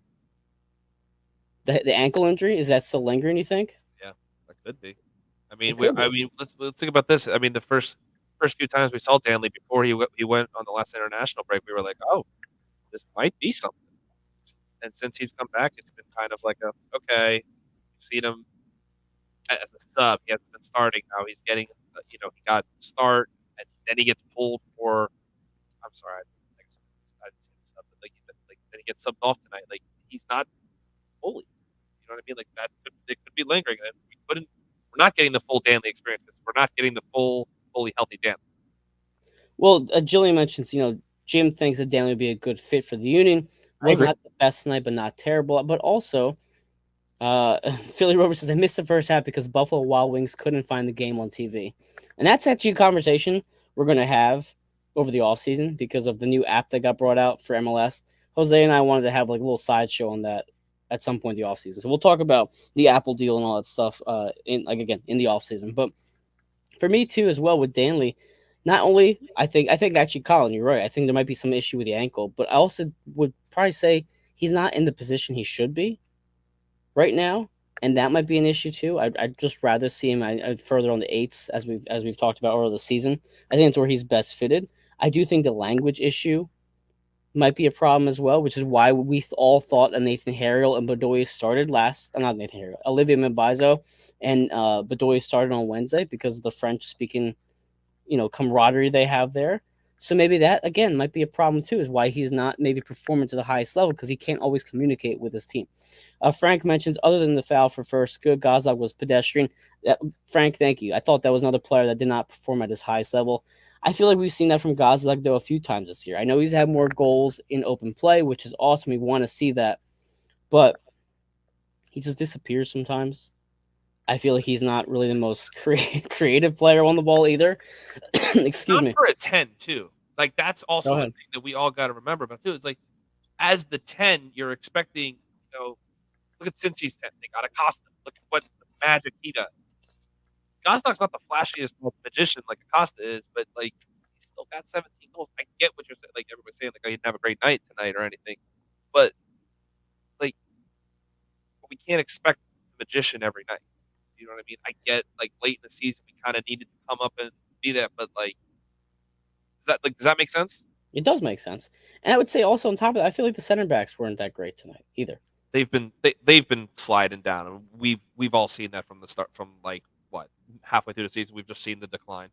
The ankle injury, is that still lingering? You think? Yeah, that could be. I mean, It could be. let's think about this. I mean, the first few times we saw Danley before he went on the last international break, we were like, oh, this might be something. And since he's come back, it's been kind of like okay, you've seen him as a sub. He hasn't been starting. Now he's getting, he got start, and then he gets pulled for. I'm sorry, I didn't see the sub, but like then he gets subbed off tonight. Like he's not fully. You know what I mean? Like it could be lingering. And we're not getting the full Danley experience because we're not getting the fully healthy Danley. Well, Jillian mentions, Jim thinks that Danley would be a good fit for the Union. Was not the best tonight, but not terrible. But also, Philly Rover says, I missed the first half because Buffalo Wild Wings couldn't find the game on TV. And that's actually a conversation we're going to have over the offseason because of the new app that got brought out for MLS. Jose and I wanted to have like a little sideshow on that at some point in the offseason. So we'll talk about the Apple deal and all that stuff in the offseason. But for me too, as well with Danley, not only I think actually Colin, you're right. I think there might be some issue with the ankle, but I also would probably say he's not in the position he should be right now, and that might be an issue too. I'd just rather see him I'd further on the eights as we've talked about earlier the season. I think that's where he's best fitted. I do think the language issue might be a problem as well, which is why we all thought that Nathan Harriel and Bedoya started last. Not Nathan Harriel, Olivia Mbazo and Bedoya started on Wednesday because of the French speaking, camaraderie they have there. So maybe that again might be a problem too, is why he's not maybe performing to the highest level because he can't always communicate with his team. Frank mentions other than the foul for first good, Gazdag was pedestrian. Frank, thank you. I thought that was another player that did not perform at his highest level. I feel like we've seen that from Gazdag though a few times this year. I know he's had more goals in open play, which is awesome. We want to see that, but he just disappears sometimes. I feel like he's not really the most creative player on the ball either. Excuse me. For a 10 too. Like that's also the thing that we all got to remember about too. It's like as the 10, you're expecting, look at Cincy's 10. They got Acosta. Look at what the magic he does. Gozdag's not the flashiest magician like Acosta is, but like he's still got 17 goals. I get what you're saying. Like everybody's saying, like, oh, he didn't have a great night tonight or anything, but like we can't expect the magician every night. You know what I mean? I get like late in the season we kind of needed to come up and be that, but like does that make sense? It does make sense, and I would say also on top of that, I feel like the center backs weren't that great tonight either. They've been sliding down, and we've all seen that from the start. From like what halfway through the season, we've just seen the decline.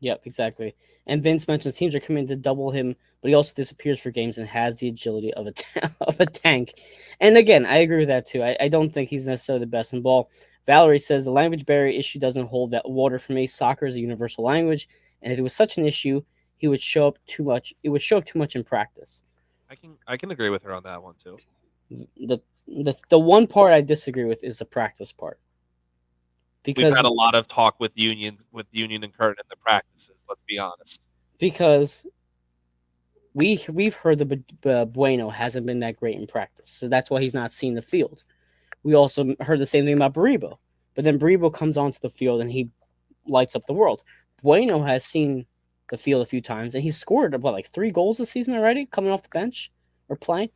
Yep, exactly. And Vince mentions teams are coming to double him, but he also disappears for games and has the agility of of a tank. And again, I agree with that too. I don't think he's necessarily the best in ball. Valerie says the language barrier issue doesn't hold that water for me. Soccer is a universal language, and if it was such an issue, he would show up too much. It would show up too much in practice. I can agree with her on that one too. The one part I disagree with is the practice part. Because we've had a lot of talk with Union and Curtin in the practices. Let's be honest. Because we've heard the Bueno hasn't been that great in practice, so that's why he's not seen the field. We also heard the same thing about Baribo, but then Baribo comes onto the field and he lights up the world. Bueno has seen the field a few times and he's scored like 3 goals this season already, coming off the bench or playing.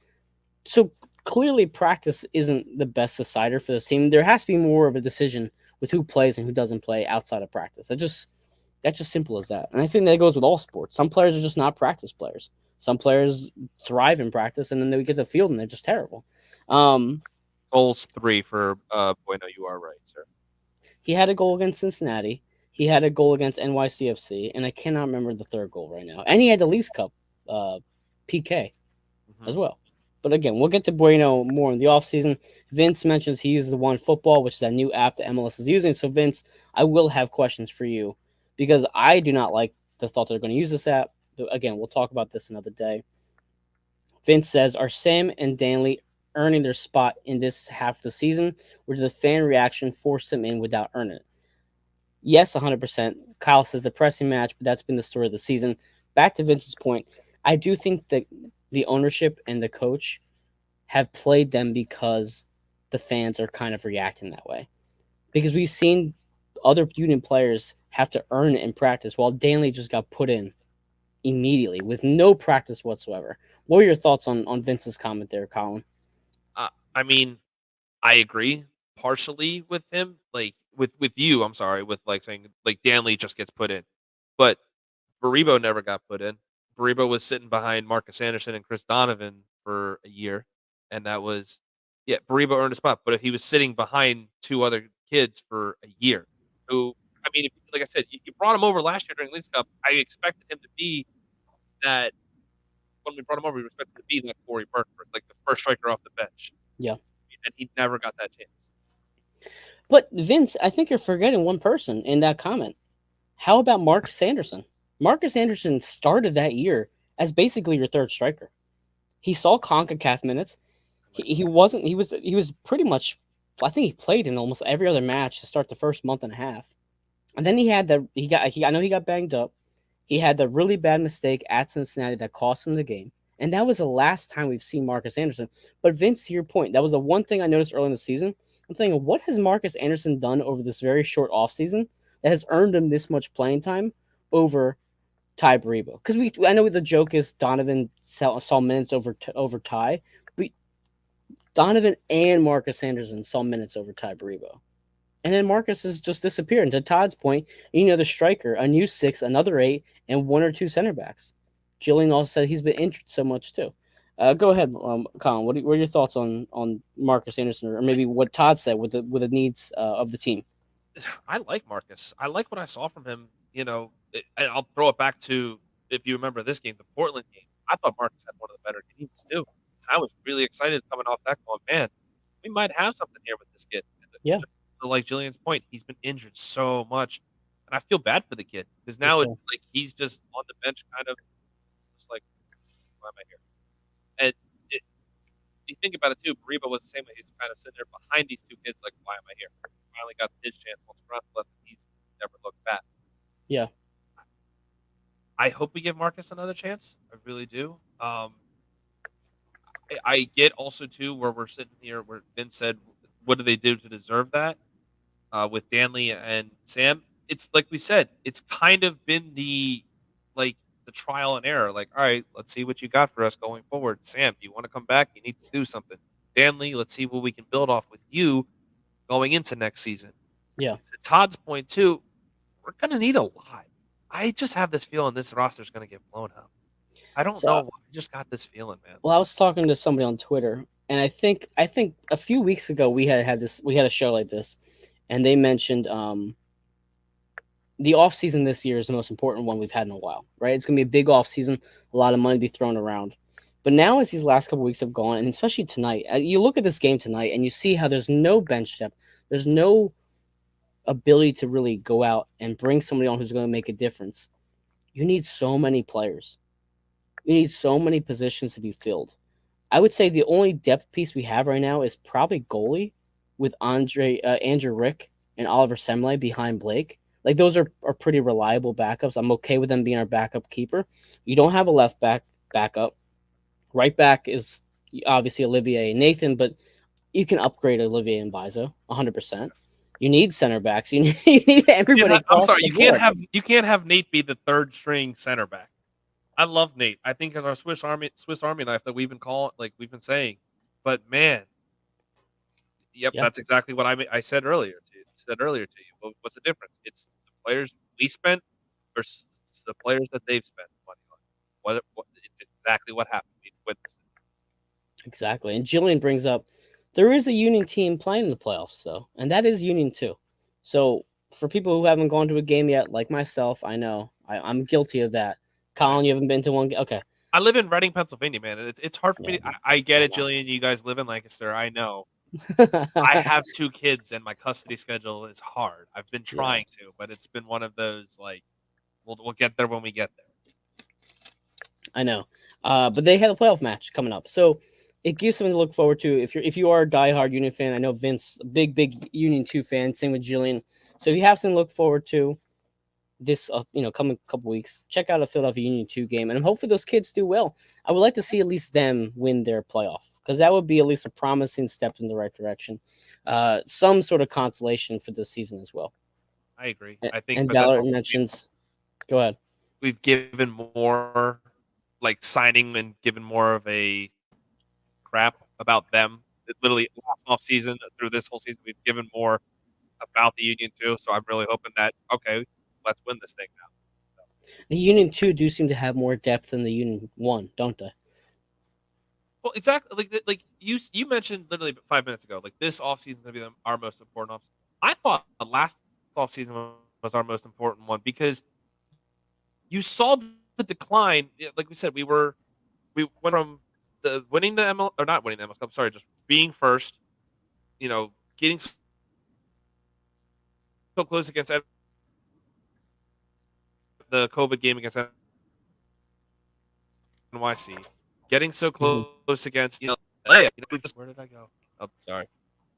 So clearly, practice isn't the best decider for the team. There has to be more of a decision with who plays and who doesn't play outside of practice. That's just simple as that. And I think that goes with all sports. Some players are just not practice players. Some players thrive in practice, and then they get the field and they're just terrible. Um, Goals 3 for Bueno. You are right, sir. he had a goal against Cincinnati. He had a goal against NYCFC, and I cannot remember the third goal right now. And he had the Leagues Cup PK Mm-hmm. as well. But again, we'll get to Bueno more in the offseason. Vince mentions he uses the One Football, which is that new app that MLS is using. So, Vince, I will have questions for you because I do not like the thought they're going to use this app. But again, we'll talk about this another day. Vince says, are Sam and Danley earning their spot in this half of the season, or did the fan reaction force them in without earning it? Yes, 100%. Kyle says the pressing match, but that's been the story of the season. Back to Vince's point, I do think that the ownership and the coach have played them because the fans are kind of reacting that way. Because we've seen other Union players have to earn it in practice, while Danley just got put in immediately with no practice whatsoever. What are your thoughts on Vince's comment there, Colin? I mean, I agree partially with him, like with you. I'm sorry, with like saying like Danley just gets put in, but Baribo never got put in. Baribo was sitting behind Marcus Anderson and Chris Donovan for a year, and that was yeah. Baribo earned a spot, but he was sitting behind two other kids for a year. Who I mean, if, like I said, you brought him over last year during League Cup. I expected him to be that when we brought him over. We expected him to be that Corey Burkford, like the first striker off the bench, Yeah. and he never got that chance. But Vince, I think you're forgetting one person in that comment. How about Marcus Anderson? Marcus Anderson started that year as basically your third striker. He saw CONCACAF minutes. He wasn't he was pretty much I think he played in almost every other match to start the first month and a half. And then he had the I know he got banged up. He had the really bad mistake at Cincinnati that cost him the game. And that was the last time we've seen Marcus Anderson. But Vince, to your point, that was the one thing I noticed early in the season. I'm thinking, what has Marcus Anderson done over this very short offseason that has earned him this much playing time over Ty Baribo? Because I know the joke is Donovan saw minutes over Ty, but Donovan and Marcus Anderson saw minutes over Ty Baribo. And then Marcus has just disappeared. And to Todd's point, the striker, a new six, another eight, and one or two center backs. Jillian also said he's been injured so much too. Go ahead, Colin. What are your thoughts on Marcus Anderson, or maybe what Todd said with the needs of the team? I like Marcus. I like what I saw from him. And I'll throw it back to if you remember this game, the Portland game. I thought Marcus had one of the better games too. I was really excited coming off that, going, man, we might have something here with this kid. And Yeah, to like Jillian's point, he's been injured so much, and I feel bad for the kid because me now it's too. like he's just on the bench, kind of just like, why am I here? And it, you think about it too. Bariba was the same way. He's kind of sitting there behind these two kids, like, why am I here? Finally got his chance once Grant left, and he's never looked back. Yeah, I hope we give Marcus another chance. I really do. I get also too where we're sitting here, where Vince said, "What do they do to deserve that?" With Danley and Sam, it's like we said, it's kind of been like the trial and error. Like, all right, let's see what you got for us going forward. Sam, do you want to come back? You need to do something. Danley, let's see what we can build off with you going into next season. yeah. To Todd's point too, we're gonna need a lot. I just have this feeling this roster is gonna get blown up. I don't So, know. I just got this feeling, man. well, I was talking to somebody on Twitter, and I think a few weeks ago we had a show like this, and they mentioned the off season this year is the most important one we've had in a while, right? It's gonna be a big off season, a lot of money to be thrown around. But now, as these last couple weeks have gone, and especially tonight, you look at this game tonight, and you see how there's no bench depth, there's no ability to really go out and bring somebody on who's going to make a difference. You need so many players. You need so many positions to be filled. I would say the only depth piece we have right now is probably goalie with Andrew Rick and Oliver Semley behind Blake. Like those are pretty reliable backups. I'm okay with them being our backup keeper. You don't have a left backup. Right back is obviously Olivier and Nathan, but you can upgrade Olivier and Bizo 100%. You need center backs. You need everybody I'm across sorry, the board. you can't have Nate be the third string center back. I love Nate. I think as our Swiss Army knife that we've been saying. But man, yep, Yeah, that's exactly what I said earlier to you. What's the difference? It's the players we spent. versus the players that they've spent money on. It's exactly what happened. We've witnessed it. Exactly. And Jillian brings up there is a Union team playing in the playoffs, though, and that is Union 2. So for people who haven't gone to a game yet, like myself, I know I'm guilty of that. Colin, you haven't been to one? Okay. I live in Reading, Pennsylvania, man, and it's hard for Yeah, me. I get I it, know. Jillian. You guys live in Lancaster. I know. I have 2 kids, and my custody schedule is hard. I've been Yeah, trying to, but it's been one of those like we'll get there when we get there. I know. But they have a playoff match coming up, so it gives something to look forward to. If you are a diehard Union fan, I know Vince, a big Union 2 fan. Same with Jillian. So if you have something to look forward to this, coming couple weeks, check out a Philadelphia Union 2 game, and hopefully those kids do well. I would like to see at least them win their playoff because that would be at least a promising step in the right direction. Some sort of consolation for this season as well. I agree. A- I think, And but that's Valor also mentions. Go ahead. we've given more like signing and given more of a crap about them. Literally last off season through this whole season, we've given more about the Union too. So I'm really hoping that okay, let's win this thing now. The Union 2 do seem to have more depth than the Union 1, don't they? Well, exactly. Like you mentioned literally 5 minutes ago. Like this offseason is gonna be our most important offseason. I thought the last offseason was our most important one because you saw the decline. Like we said, we went from the winning the ML or not winning the ML Cup. Sorry, just being first. Getting so close against the COVID game against NYC, getting so Mhm. close against LA. We've just where did I go? Oh, sorry.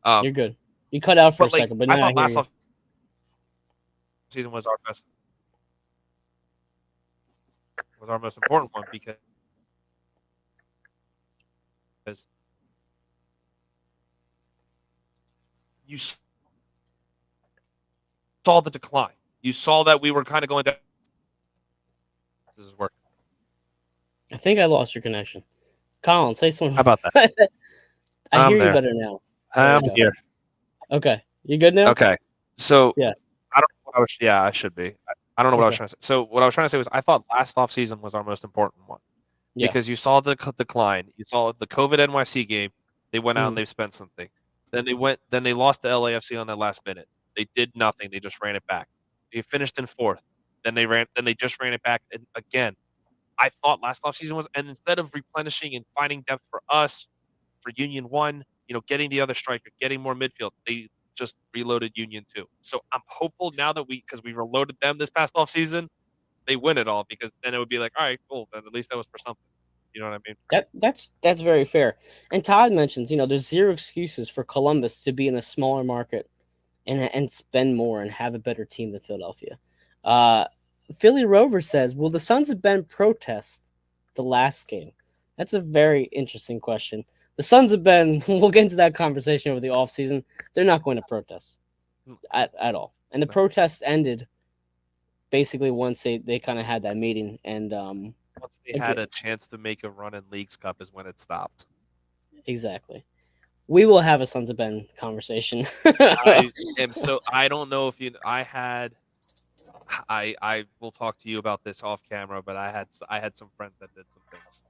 Um, You're good. You cut out for a but like second, but I now I thought hear last you. off season was our most important one because you saw the decline. You saw that we were kind of going down. This is working. I think I lost your connection. Colin, say something. How about that? I I'm hear you there. better now. There I'm we go. here. Okay. You good now? Okay. So Yeah. I don't know what I was. Yeah, I should be. I don't know what I was Okay. trying to say. So what I was trying to say was I thought last off season was our most important one Yeah. because you saw the decline. You saw the COVID NYC game. They went out and Mhm. they spent something. Then they went. Then they lost to LAFC on that last minute. They did nothing. They just ran it back. They finished in fourth. Then they ran. Then they just ran it back. And again, I thought last offseason was, and instead of replenishing and finding depth for us, for Union 1, getting the other striker, getting more midfield, they just reloaded Union 2. So I'm hopeful now that because we reloaded them this past offseason, they win it all because then it would be like, all right, cool. Then at least that was for something. You know what I mean? That's very fair. And Todd mentions, there's zero excuses for Columbus to be in a smaller market and spend more and have a better team than Philadelphia. Uh, Philly Rover says, "Will the Sons of Ben protest the last game?" That's a very interesting question. The Sons of Ben, we'll get into that conversation over the offseason. They're not going to protest at all. And the protest ended basically once they kind of had that meeting. And Once they had a chance to make a run in Leagues Cup is when it stopped. Exactly. We will have a Sons of Ben conversation. I don't know if I will talk to you about this off camera, but I had some friends that did some things.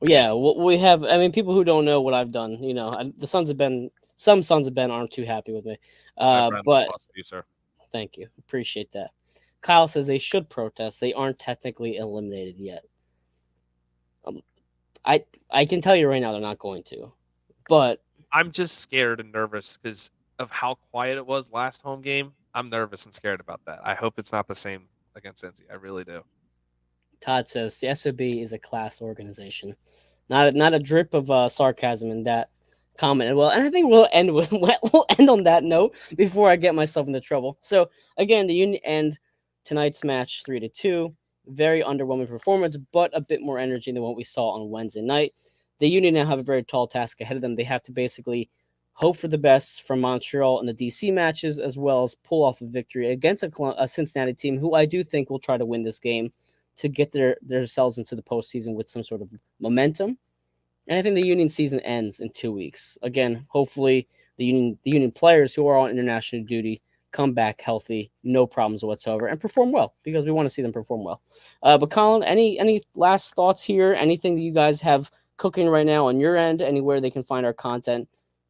Yeah, we have. I mean, people who don't know what I've done, the Sons of Ben. Some Sons of Ben aren't too happy with me. But You, sir. thank you, appreciate that. Kyle says they should protest. They aren't technically eliminated yet. I can tell you right now they're not going to. But I'm just scared and nervous because of how quiet it was last home game. I'm nervous and scared about that. I hope it's not the same against Cincy. I really do. Todd says the SOB is a class organization. Not a drip of sarcasm in that comment. Well, and I think we'll end on that note before I get myself into trouble. So again, the Union end tonight's match 3-2. Very underwhelming performance, but a bit more energy than what we saw on Wednesday night. The Union now have a very tall task ahead of them. They have to basically hope for the best from Montreal in the DC matches, as well as pull off a victory against a Cincinnati team who I do think will try to win this game to get themselves into the postseason with some sort of momentum. And I think the Union season ends in 2 weeks. Again, hopefully the Union players who are on international duty come back healthy, no problems whatsoever, and perform well because we want to see them perform well. But Colin, any last thoughts here? Anything that you guys have cooking right now on your end? Anywhere they can find our content?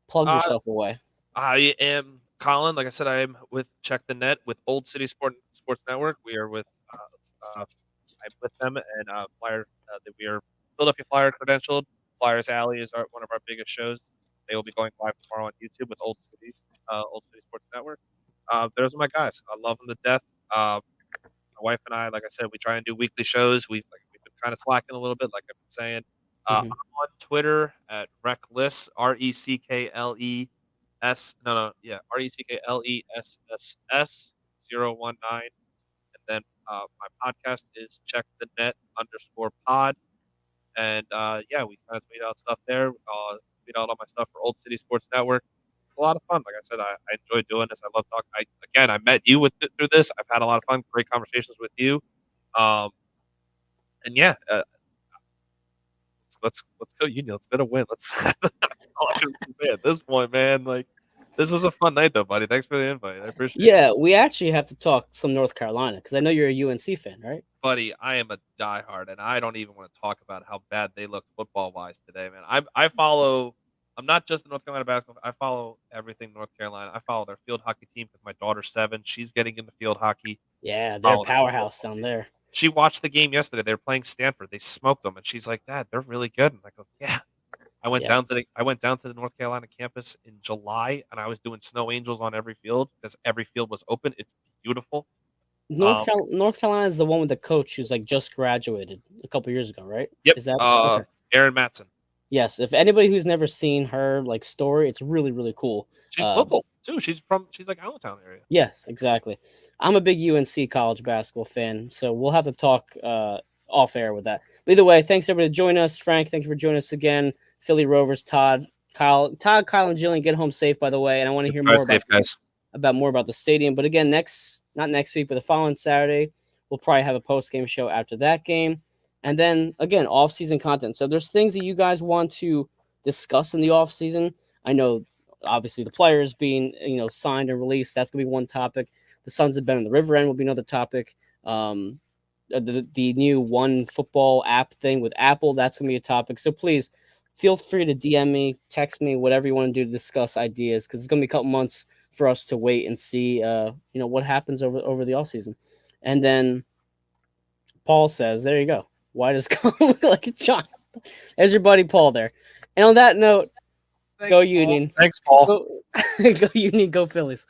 Plug Uh, yourself away. I am Colin. Like I said, I am with Check the Net with Old City Sports Network. We are with I'm with them and Flyer. We are Philadelphia Flyer credentialed. Flyers Alley is one of our biggest shows. They will be going live tomorrow on YouTube with Old City Sports Network. Those are my guys. I love them to death. My wife and I, like I said, we try and do weekly shows. We've been kind of slacking a little bit, like I've been saying. I'm Mhm. on Twitter at Reckless RECKLESS 019, and then my podcast is Check the Net _pod, and yeah, we kind of tweet out stuff there. Tweet out all my stuff for Old City Sports Network. It's a lot of fun. Like I said, I enjoy doing this. I love talking. I met you through this. I've had a lot of fun, great conversations with you. Um, and yeah, let's go Union. Let's get a win. That's all I can say at this point, man. Like this was a fun night, though, buddy. Thanks for the invite. I appreciate it, Yeah, we actually have to talk some North Carolina because I know you're a UNC fan, right? buddy. I am a diehard, and I don't even want to talk about how bad they look football wise today, man. I follow. I'm not just a North Carolina basketball. I follow everything North Carolina. I follow their field hockey team because my daughter's 7. She's getting into field hockey. Yeah, they're a Follow their powerhouse football down team. there. She watched the game yesterday. They were playing Stanford. They smoked them, and she's like, "Dad, they're really good." And I go, "Yeah." Yeah, I went down to the North Carolina campus in July, and I was doing snow angels on every field because every field was open. It's beautiful. Um, North Carolina is the one with the coach who's like just graduated a couple years ago, right? yep. Is that okay? Aaron Matson. Yes. If anybody who's never seen her like story, it's really cool. She's But local too. She's like Allentown area. yes, exactly. I'm a big UNC college basketball fan, so we'll have to talk off air with that. But either way, thanks everybody to join us. Frank, thank you for joining us again. Philly Rovers, Kyle, and Jillian, get home safe, by the way. And I want to hear Drive more safe, guys. about more about the stadium. But again, not next week, but the following Saturday, we'll probably have a post game show after that game. And then again, off season content. So there's things that you guys want to discuss in the off season. I know obviously the players being signed and released. That's gonna be one topic. The Sons of Ben on the River End will be another topic. The new One Football app thing with Apple, that's gonna be a topic. So please feel free to DM me, text me, whatever you want to do to discuss ideas, because it's gonna be a couple months for us to wait and see what happens over the off season. And then Paul says, there you go. Why does Colin look like a child? There's your buddy Paul there. And on that note, Thanks, go Paul. Union. Thanks, Paul. Go Union, go Phillies.